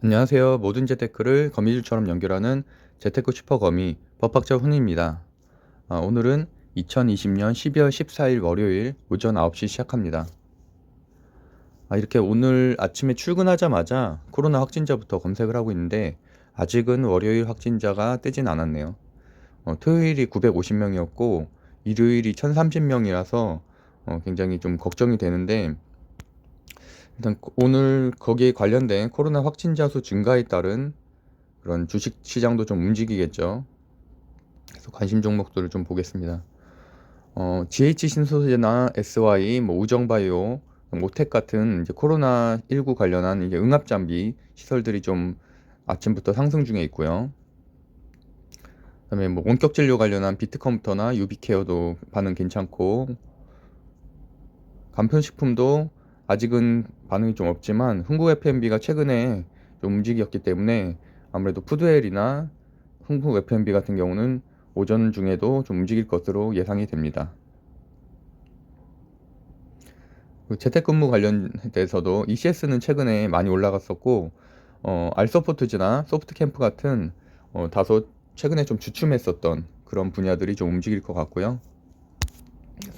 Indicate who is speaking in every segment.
Speaker 1: 안녕하세요. 모든 재테크를 거미줄처럼 연결하는 재테크 슈퍼거미 법학자 훈입니다. 오늘은 2020년 12월 14일 월요일 오전 9시 시작합니다. 이렇게 오늘 아침에 출근하자마자 코로나 확진자부터 검색을 하고 있는데 아직은 월요일 확진자가 뜨진 않았네요. 토요일이 950명이었고 일요일이 1030명이라서 굉장히 좀 걱정이 되는데, 일단 오늘 거기에 관련된 코로나 확진자 수 증가에 따른 그런 주식 시장도 좀 움직이겠죠. 그래서 관심 종목들을 좀 보겠습니다. GH 신소재나 SY, 우정바이오, 모텍 같은 이제 코로나19 관련한 이제 응압 장비 시설들이 좀 아침부터 상승 중에 있고요. 그다음에 원격 진료 관련한 비트컴퓨터나 유비케어도 반응 괜찮고, 간편식품도 아직은 반응이 좀 없지만 흥국 F&B가 최근에 좀 움직였기 때문에 아무래도 푸드웰이나 흥국 F&B 같은 경우는 오전 중에도 좀 움직일 것으로 예상이 됩니다. 재택근무 관련돼서도 ECS는 최근에 많이 올라갔었고, 알서포트즈나 소프트캠프 같은 다소 최근에 좀 주춤했었던 그런 분야들이 좀 움직일 것 같고요.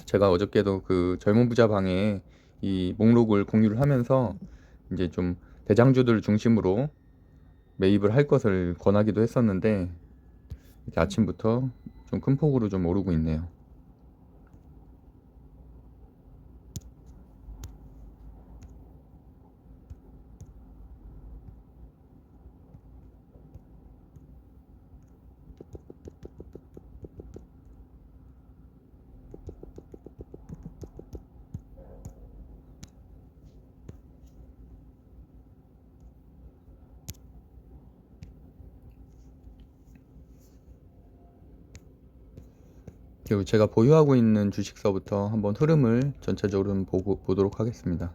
Speaker 1: 제가 어저께도 그 젊은 부자 방에 이 목록을 공유를 하면서 이제 좀 대장주들 중심으로 매입을 할 것을 권하기도 했었는데, 이렇게 아침부터 좀 큰 폭으로 좀 오르고 있네요. 그리고 제가 보유하고 있는 주식서부터 한번 흐름을 전체적으로 보도록 하겠습니다.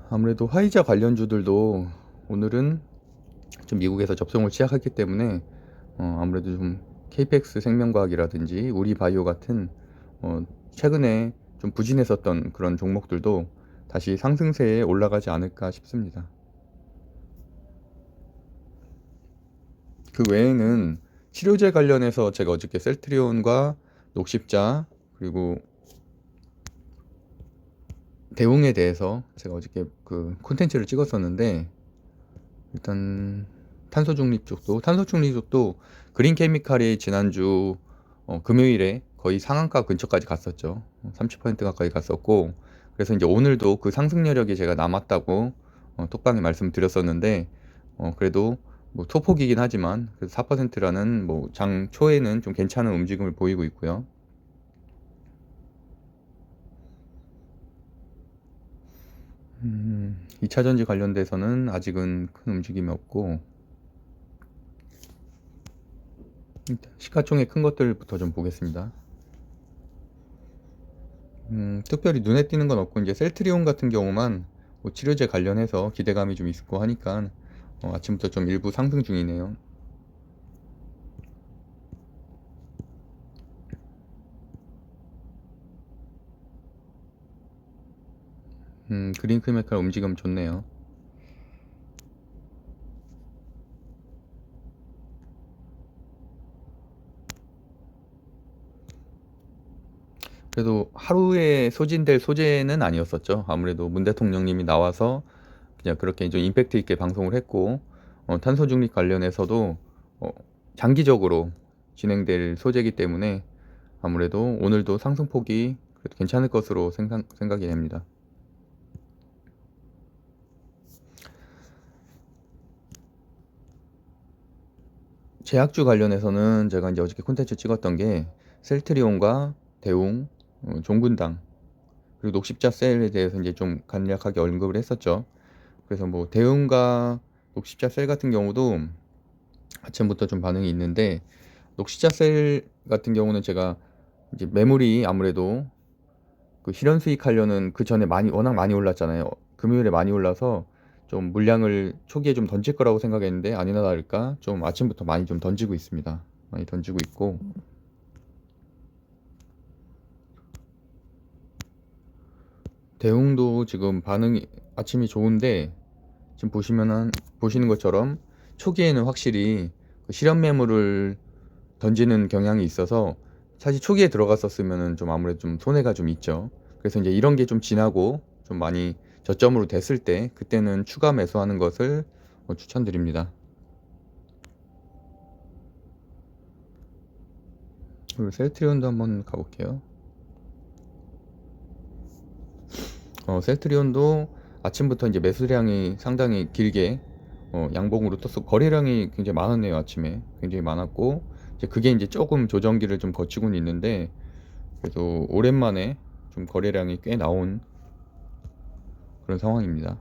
Speaker 1: 아무래도 화이자 관련주들도 오늘은 좀 미국에서 접종을 시작했기 때문에 아무래도 좀 KPX 생명과학이라든지 우리바이오 같은 최근에 좀 부진했었던 그런 종목들도 다시 상승세에 올라가지 않을까 싶습니다. 그 외에는 치료제 관련해서 제가 어저께 셀트리온과 녹십자 그리고 대웅에 대해서 제가 어저께 그 콘텐츠를 찍었었는데, 일단 탄소 중립 쪽도 그린 케미칼이 지난주 금요일에 거의 상한가 근처까지 갔었죠. 30% 가까이 갔었고, 그래서 이제 오늘도 그 상승 여력이 제가 남았다고 톡방에 말씀드렸었는데, 그래도 뭐 소폭이긴 하지만 그래도 4%라는 뭐 장 초에는 좀 괜찮은 움직임을 보이고 있고요. 2차전지 관련돼서는 아직은 큰 움직임이 없고, 시가총액 큰 것들부터 좀 보겠습니다. 특별히 눈에 띄는 건 없고, 이제 셀트리온 같은 경우만 뭐 치료제 관련해서 기대감이 좀 있고 하니까 아침부터 좀 일부 상승 중이네요. 그린 크메칼 움직임 좋네요. 그래도 하루에 소진될 소재는 아니었었죠. 아무래도 문 대통령님이 나와서 그냥 그렇게 좀 임팩트 있게 방송을 했고, 탄소 중립 관련해서도 어, 장기적으로 진행될 소재이기 때문에 아무래도 오늘도 상승폭이 그래도 괜찮을 것으로 생각이 됩니다. 제약주 관련해서는 제가 이제 어저께 콘텐츠 찍었던 게 셀트리온과 대웅, 종근당, 그리고 녹십자 셀에 대해서 이제 좀 간략하게 언급을 했었죠. 그래서 뭐 대웅과 녹십자 셀 같은 경우도 아침부터 좀 반응이 있는데, 녹십자 셀 같은 경우는 제가 이제 매물이 아무래도 그 실현 수익하려는 그 전에 워낙 많이 올랐잖아요. 금요일에 많이 올라서 좀 물량을 초기에 좀 던질 거라고 생각했는데 아니나 다를까 좀 아침부터 많이 좀 던지고 있습니다. 많이 던지고 있고, 대웅도 지금 반응이 아침이 좋은데 지금 보시는 것처럼 초기에는 확실히 그 실현 매물을 던지는 경향이 있어서 사실 초기에 들어갔었으면은 좀 아무래도 좀 손해가 좀 있죠. 그래서 이제 이런 게 좀 지나고 좀 많이 저점으로 됐을 때 그때는 추가 매수하는 것을 추천드립니다. 그리고 셀트리온도 한번 가볼게요. 셀트리온도 아침부터 이제 매수량이 상당히 길게 양봉으로 떴어. 거래량이 굉장히 많았네요. 아침에 굉장히 많았고 이제 그게 이제 조금 조정기를 좀 거치고는 있는데 그래도 오랜만에 좀 거래량이 꽤 나온 그런 상황입니다.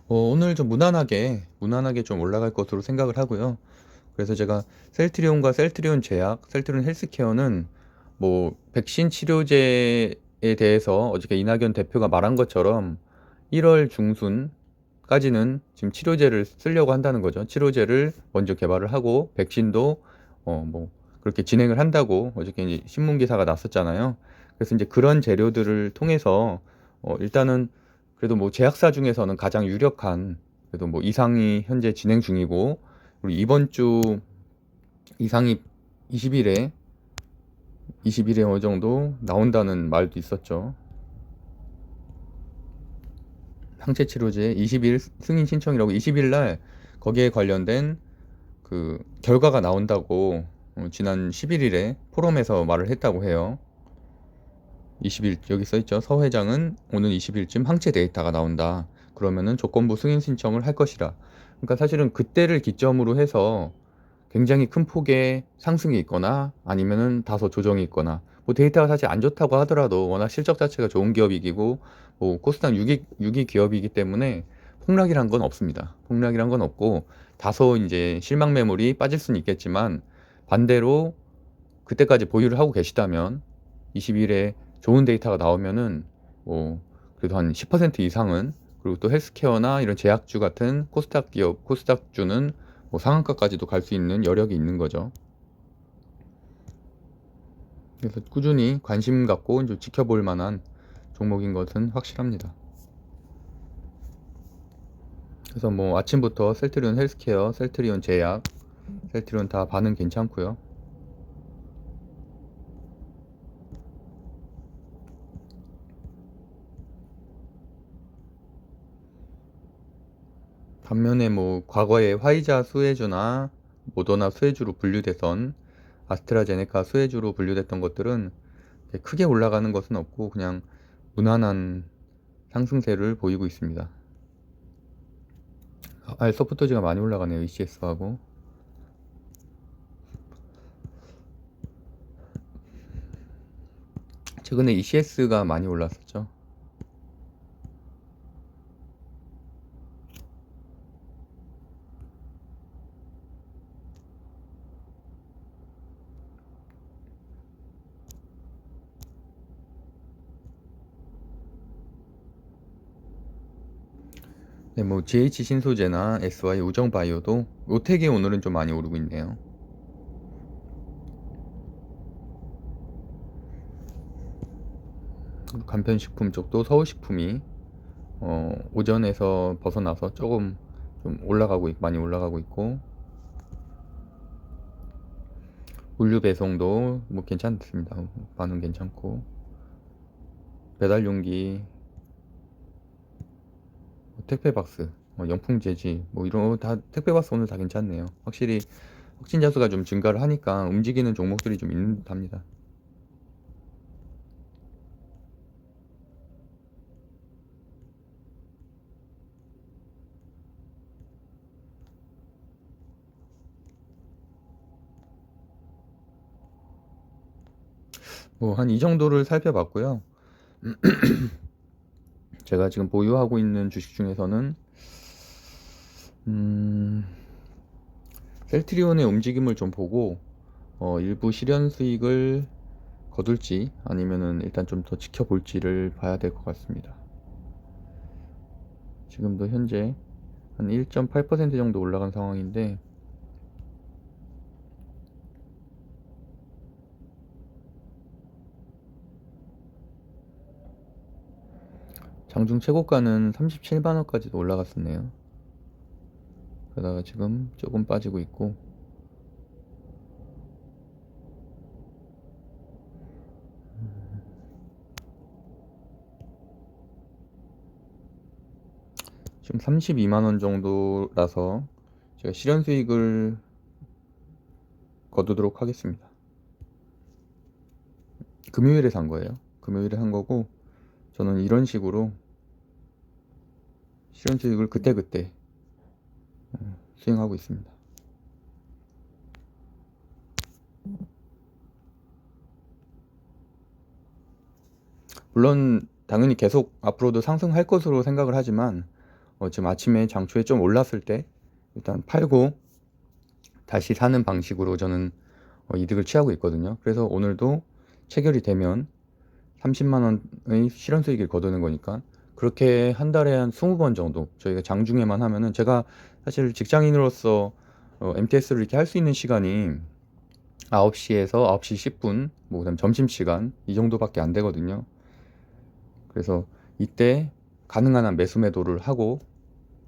Speaker 1: 오늘 좀 무난하게 좀 올라갈 것으로 생각을 하고요. 그래서 제가 셀트리온과 셀트리온 제약, 셀트리온 헬스케어는 뭐 백신 치료제에 대해서 어저께 이낙연 대표가 말한 것처럼 1월 중순까지는 지금 치료제를 쓰려고 한다는 거죠. 치료제를 먼저 개발을 하고 백신도 뭐 그렇게 진행을 한다고 어저께 이제 신문 기사가 났었잖아요. 그래서 이제 그런 재료들을 통해서 일단은 그래도 뭐 제약사 중에서는 가장 유력한 그래도 뭐 이상이 현재 진행 중이고 그리고 이번 주 이상이 20일에 어느 정도 나온다는 말도 있었죠. 항체 치료제 20일 승인 신청이라고 20일 날 거기에 관련된 그 결과가 나온다고 지난 11일에 포럼에서 말을 했다고 해요. 20일 여기 써 있죠. 서 회장은 오는 20일쯤 항체 데이터가 나온다. 그러면은 조건부 승인 신청을 할 것이라. 그러니까 사실은 그때를 기점으로 해서 굉장히 큰 폭의 상승이 있거나 아니면은 다소 조정이 있거나 뭐 데이터가 사실 안 좋다고 하더라도 워낙 실적 자체가 좋은 기업이고 뭐 코스닥 6위 기업이기 때문에 폭락이란 건 없습니다. 폭락이란 건 없고 다소 이제 실망 매물이 빠질 수는 있겠지만 반대로 그때까지 보유를 하고 계시다면 20일에 좋은 데이터가 나오면은 뭐 그래도 한 10% 이상은 그리고 또 헬스케어나 이런 제약주 같은 코스닥 기업, 코스닥주는 뭐 상한가까지도 갈 수 있는 여력이 있는 거죠. 그래서 꾸준히 관심 갖고 좀 지켜볼 만한 종목인 것은 확실합니다. 그래서 뭐 아침부터 셀트리온 헬스케어, 셀트리온 제약, 셀트리온 다 반응 괜찮고요. 반면에 뭐 과거에 화이자 수혜주나 모더나 수혜주로 분류되던 아스트라제네카 수혜주로 분류됐던 것들은 크게 올라가는 것은 없고 그냥 무난한 상승세를 보이고 있습니다. 소프트지가 많이 올라가네요. ECS하고. 최근에 ECS가 많이 올랐었죠. 네, 뭐 GH 신소재나 SY 우정바이오도 오텍이 오늘은 좀 많이 오르고 있네요. 간편식품 쪽도 서울식품이 오전에서 벗어나서 조금 좀 많이 올라가고 있고 물류 배송도 뭐 괜찮습니다. 반응 괜찮고 배달용기, 택배박스, 영풍재지 뭐 이런 거 다 택배박스 오늘 다 괜찮네요. 확실히 확진자 수가 좀 증가를 하니까 움직이는 종목들이 좀 있는 듯합니다. 뭐 한 이 정도를 살펴봤고요. 제가 지금 보유하고 있는 주식 중에서는 셀트리온의 움직임을 좀 보고 일부 실현 수익을 거둘지 아니면은 일단 좀 더 지켜볼지를 봐야 될 것 같습니다. 지금도 현재 한 1.8% 정도 올라간 상황인데 장중 최고가는 37만 원까지도 올라갔었네요. 그러다가 지금 조금 빠지고 있고, 지금 32만 원 정도라서 제가 실현 수익을 거두도록 하겠습니다. 금요일에 산 거예요. 금요일에 산 거고, 저는 이런 식으로 실현 수익을 그때그때 수행하고 있습니다. 물론 당연히 계속 앞으로도 상승할 것으로 생각을 하지만 지금 아침에 장초에 좀 올랐을 때 일단 팔고 다시 사는 방식으로 저는 이득을 취하고 있거든요. 그래서 오늘도 체결이 되면 30만 원의 실현 수익을 거두는 거니까 그렇게 한 달에 한 20번 정도 저희가 장중에만 하면은, 제가 사실 직장인으로서 MTS를 이렇게 할 수 있는 시간이 9시에서 9시 10분, 뭐 그다음 점심시간 이 정도밖에 안 되거든요. 그래서 이때 가능한 한 매수 매도를 하고,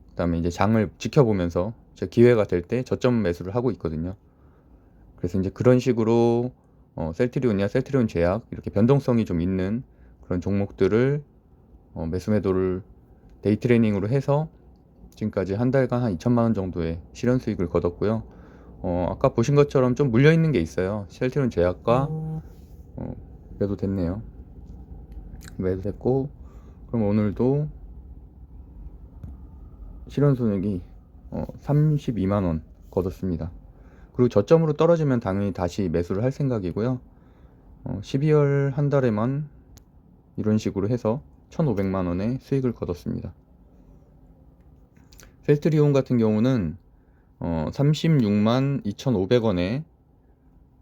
Speaker 1: 그다음에 이제 장을 지켜보면서 제 기회가 될 때 저점 매수를 하고 있거든요. 그래서 이제 그런 식으로 셀트리온이나 셀트리온 제약 이렇게 변동성이 좀 있는 그런 종목들을 매수 매도를 데이 트레이닝으로 해서 지금까지 한 달간 한 2천만 원 정도의 실현 수익을 거뒀고요. 아까 보신 것처럼 좀 물려 있는 게 있어요. 셀트리온 제약과 매도됐네요. 매도됐고, 그럼 오늘도 실현 수익이 32만 원 거뒀습니다. 그리고 저점으로 떨어지면 당연히 다시 매수를 할 생각이고요. 12월 한 달에만 이런 식으로 해서 1,500만 원의 수익을 거뒀습니다. 셀트리온 같은 경우는 36만 2,500원에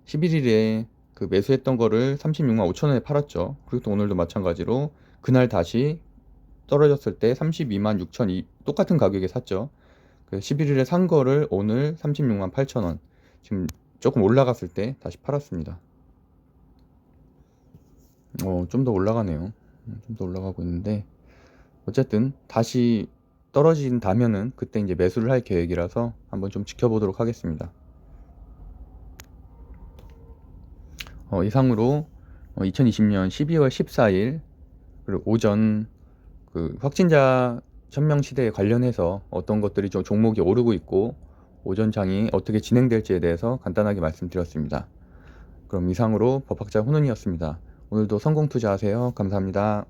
Speaker 1: 11일에 그 매수했던 거를 36만 5천 원에 팔았죠. 그리고 또 오늘도 마찬가지로 그날 다시 떨어졌을 때 32만 6천, 똑같은 가격에 샀죠. 그 11일에 산 거를 오늘 36만 8천 원, 지금 조금 올라갔을 때 다시 팔았습니다. 좀 더 올라가네요. 좀 더 올라가고 있는데, 어쨌든 다시 떨어진다면은 그때 이제 매수를 할 계획이라서 한번 좀 지켜보도록 하겠습니다. 이상으로 2020년 12월 14일 그리고 오전 그 확진자 천명 시대에 관련해서 어떤 것들이 좀 종목이 오르고 있고 오전 장이 어떻게 진행될지에 대해서 간단하게 말씀드렸습니다. 그럼 이상으로 법학자 훈훈이었습니다. 오늘도 성공 투자하세요. 감사합니다.